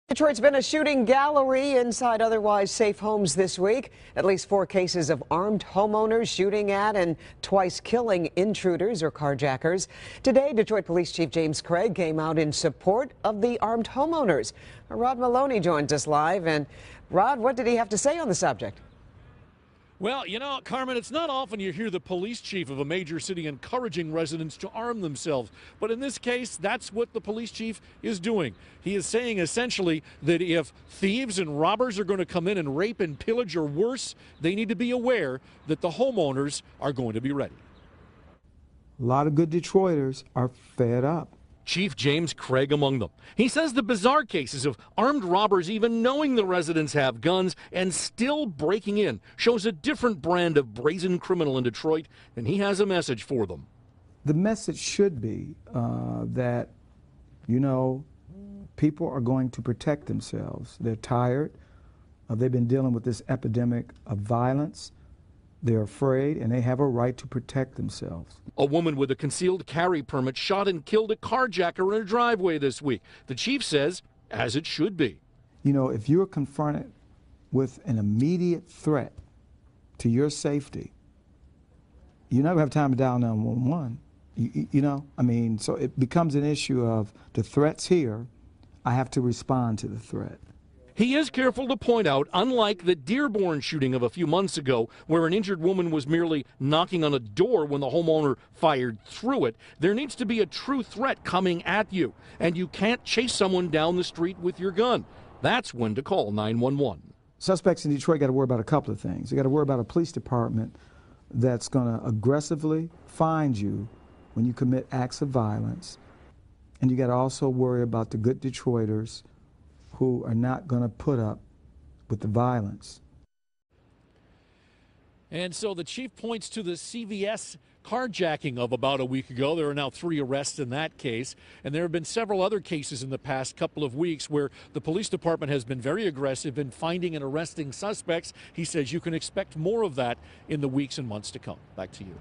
Detroit's been a shooting gallery inside otherwise safe homes this week. At least 4 cases of armed homeowners shooting at and twice killing intruders or carjackers. Today, Detroit Police Chief James Craig came out in support of the armed homeowners. Rod Maloney joins us live. And Rod, what did he have to say on the subject? Well, you know, Carmen, it's not often you hear the police chief of a major city encouraging residents to arm themselves. But in this case, that's what the police chief is doing. He is saying essentially that if thieves and robbers are going to come in and rape and pillage or worse, they need to be aware that the homeowners are going to be ready. A lot of good Detroiters are fed up. Chief James Craig among them. He says the bizarre cases of armed robbers even knowing the residents have guns and still breaking in shows a different brand of brazen criminal in Detroit, and he has a message for them. The message should be that, you know, people are going to protect themselves. They're tired. They've been dealing with this epidemic of violence. They're afraid, and they have a right to protect themselves. A woman with a concealed carry permit shot and killed a carjacker in a driveway this week. The chief says, as it should be. You know, if you're confronted with an immediate threat to your safety, you never have time to dial 911. You know, I mean, so it becomes an issue of the threat's here. I have to respond to the threat. He is careful to point out, unlike the Dearborn shooting of a few months ago, where an injured woman was merely knocking on a door when the homeowner fired through it, there needs to be a true threat coming at you, and you can't chase someone down the street with your gun. That's when to call 911. Suspects in Detroit got to worry about a couple of things. They got to worry about a police department that's going to aggressively find you when you commit acts of violence, and you got to also worry about the good Detroiters who are not going to put up with the violence. And so the chief points to the CVS carjacking of about a week ago. There are now 3 arrests in that case. And there have been several other cases in the past couple of weeks where the police department has been very aggressive in finding and arresting suspects. He says you can expect more of that in the weeks and months to come. Back to you.